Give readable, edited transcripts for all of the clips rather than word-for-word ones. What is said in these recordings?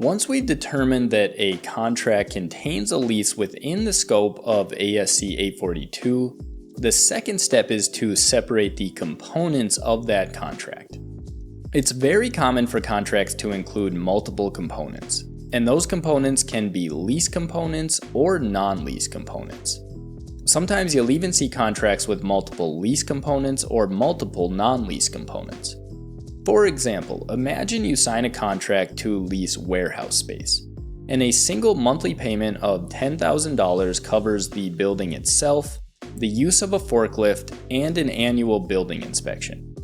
Once we've determined that a contract contains a lease within the scope of ASC 842, the second step is to separate the components of that contract. It's very common for contracts to include multiple components, and those components can be lease components or non-lease components. Sometimes you'll even see contracts with multiple lease components or multiple non-lease components. For example, imagine you sign a contract to lease warehouse space, and a single monthly payment of $10,000 covers the building itself, the use of a forklift, and an annual building inspection.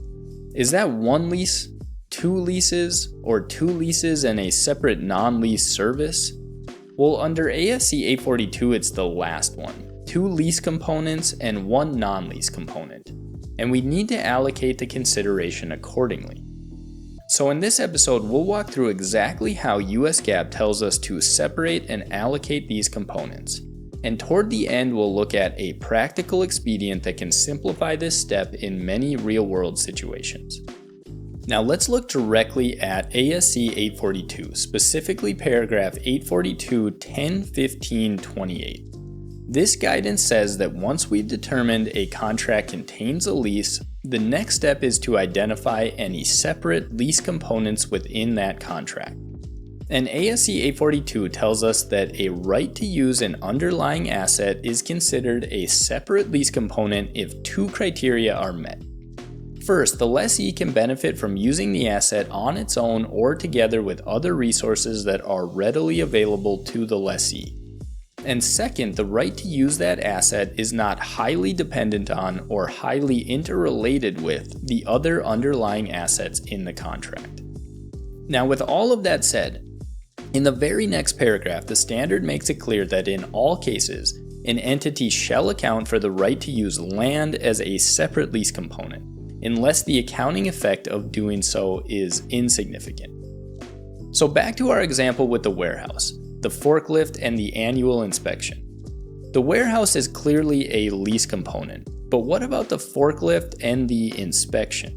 Is that one lease, two leases, or two leases and a separate non-lease service? Well, under ASC 842, it's the last one, two lease components and one non-lease component, and we need to allocate the consideration accordingly. So in this episode, we'll walk through exactly how US GAAP tells us to separate and allocate these components. And toward the end, we'll look at a practical expedient that can simplify this step in many real-world situations. Now let's look directly at ASC 842, specifically paragraph 842 10.15.28. This guidance says that once we've determined a contract contains a lease, the next step is to identify any separate lease components within that contract. And ASC 842 tells us that a right to use an underlying asset is considered a separate lease component if two criteria are met. First, the lessee can benefit from using the asset on its own or together with other resources that are readily available to the lessee. And second, the right to use that asset is not highly dependent on or highly interrelated with the other underlying assets in the contract. Now, with all of that said, in the very next paragraph, the standard makes it clear that in all cases, an entity shall account for the right to use land as a separate lease component, unless the accounting effect of doing so is insignificant. So back to our example with the warehouse, the forklift, and the annual inspection. The warehouse is clearly a lease component, but what about the forklift and the inspection?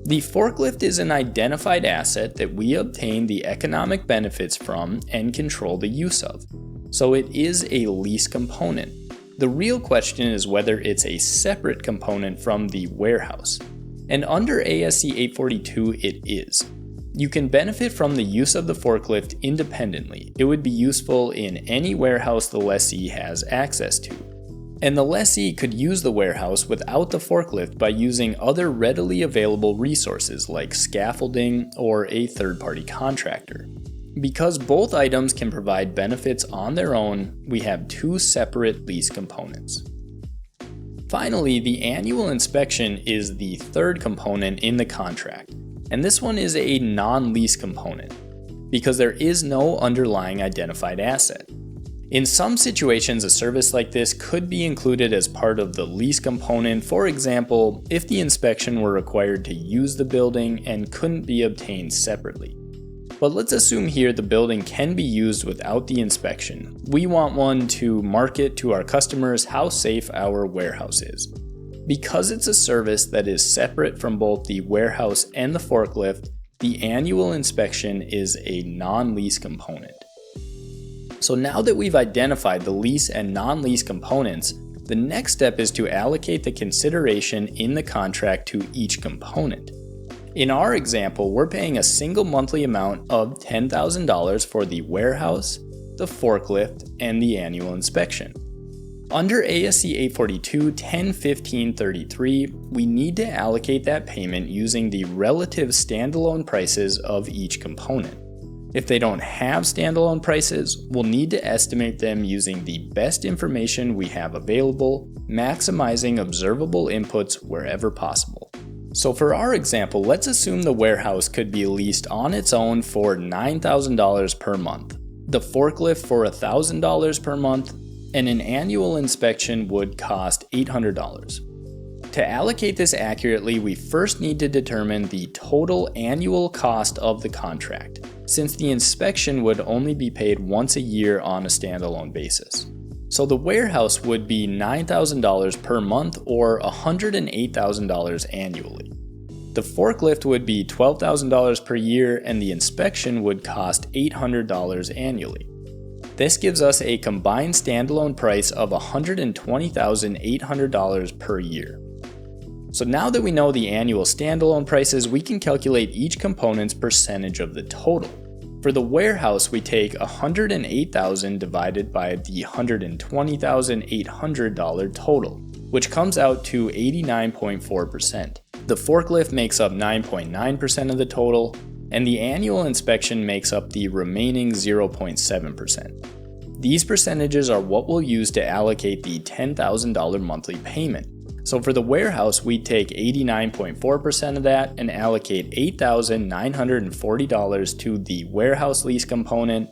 The forklift is an identified asset that we obtain the economic benefits from and control the use of, so it is a lease component. The real question is whether it's a separate component from the warehouse, and under ASC 842 it is. You can benefit from the use of the forklift independently. It would be useful in any warehouse the lessee has access to. And the lessee could use the warehouse without the forklift by using other readily available resources like scaffolding or a third-party contractor. Because both items can provide benefits on their own, we have two separate lease components. Finally, the annual inspection is the third component in the contract. And this one is a non-lease component, because there is no underlying identified asset. In some situations, a service like this could be included as part of the lease component, for example, if the inspection were required to use the building and couldn't be obtained separately. But let's assume here the building can be used without the inspection. We want one to market to our customers how safe our warehouse is. Because it's a service that is separate from both the warehouse and the forklift, the annual inspection is a non-lease component. So now that we've identified the lease and non-lease components, the next step is to allocate the consideration in the contract to each component. In our example, we're paying a single monthly amount of $10,000 for the warehouse, the forklift, and the annual inspection. Under ASC 842 10.15.33, we need to allocate that payment using the relative standalone prices of each component. If they don't have standalone prices, we'll need to estimate them using the best information we have available, maximizing observable inputs wherever possible. So for our example, let's assume the warehouse could be leased on its own for $9,000 per month, the forklift for $1,000 per month, and an annual inspection would cost $800. To allocate this accurately, we first need to determine the total annual cost of the contract, since the inspection would only be paid once a year on a standalone basis. So the warehouse would be $9,000 per month or $108,000 annually. The forklift would be $12,000 per year and the inspection would cost $800 annually. This gives us a combined standalone price of $120,800 per year. So now that we know the annual standalone prices, we can calculate each component's percentage of the total. For the warehouse, we take $108,000 divided by the $120,800 total, which comes out to 89.4%. The forklift makes up 9.9% of the total, and the annual inspection makes up the remaining 0.7%. These percentages are what we'll use to allocate the $10,000 monthly payment. So for the warehouse, we take 89.4% of that and allocate $8,940 to the warehouse lease component,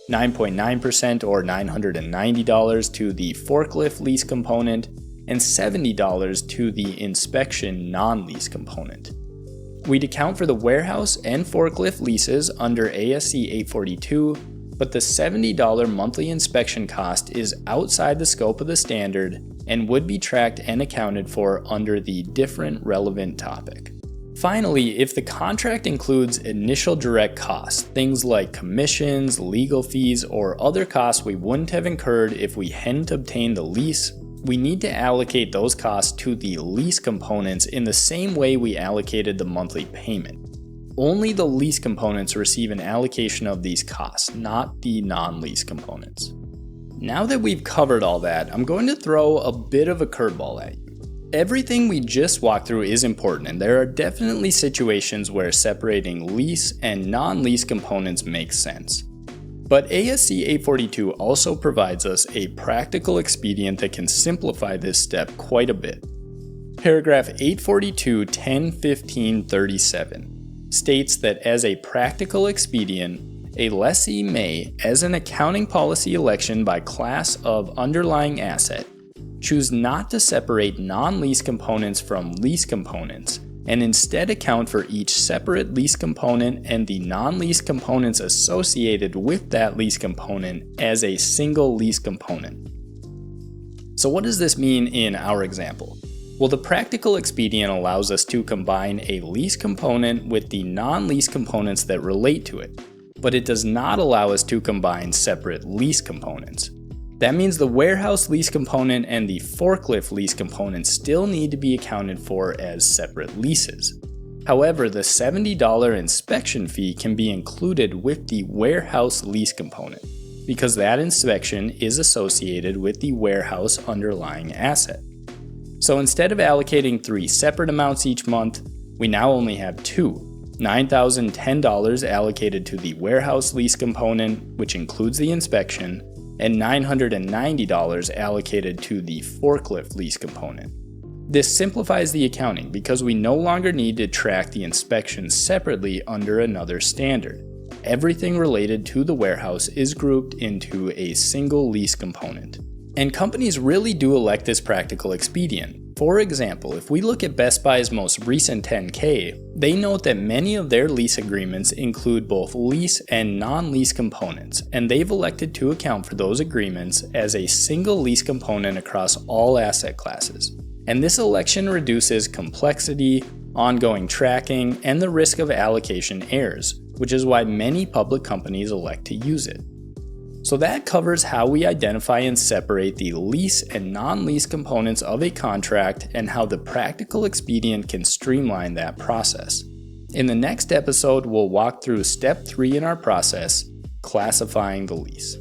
9.9% or $990 to the forklift lease component, and $70 to the inspection non-lease component. We'd account for the warehouse and forklift leases under ASC 842, but the $70 monthly inspection cost is outside the scope of the standard and would be tracked and accounted for under the different relevant topic. Finally, if the contract includes initial direct costs, things like commissions, legal fees, or other costs we wouldn't have incurred if we hadn't obtained the lease, we need to allocate those costs to the lease components in the same way we allocated the monthly payment. Only the lease components receive an allocation of these costs, not the non-lease components. Now that we've covered all that, I'm going to throw a bit of a curveball at you. Everything we just walked through is important, and there are definitely situations where separating lease and non-lease components makes sense. But ASC 842 also provides us a practical expedient that can simplify this step quite a bit. Paragraph 842.10.15.37 states that as a practical expedient, a lessee may, as an accounting policy election by class of underlying asset, choose not to separate non-lease components from lease components, and instead account for each separate lease component and the non-lease components associated with that lease component as a single lease component. So what does this mean in our example? Well, the practical expedient allows us to combine a lease component with the non-lease components that relate to it, but it does not allow us to combine separate lease components. That means the warehouse lease component and the forklift lease component still need to be accounted for as separate leases. However, the $70 inspection fee can be included with the warehouse lease component, because that inspection is associated with the warehouse underlying asset. So instead of allocating 3 separate amounts each month, we now only have 2. $9,010 allocated to the warehouse lease component, which includes the inspection, and $990 allocated to the forklift lease component. This simplifies the accounting because we no longer need to track the inspections separately under another standard. Everything related to the warehouse is grouped into a single lease component. And companies really do elect this practical expedient. For example, if we look at Best Buy's most recent 10K, they note that many of their lease agreements include both lease and non-lease components, and they've elected to account for those agreements as a single lease component across all asset classes. And this election reduces complexity, ongoing tracking, and the risk of allocation errors, which is why many public companies elect to use it. So that covers how we identify and separate the lease and non-lease components of a contract and how the practical expedient can streamline that process. In the next episode, we'll walk through step 3 in our process, classifying the lease.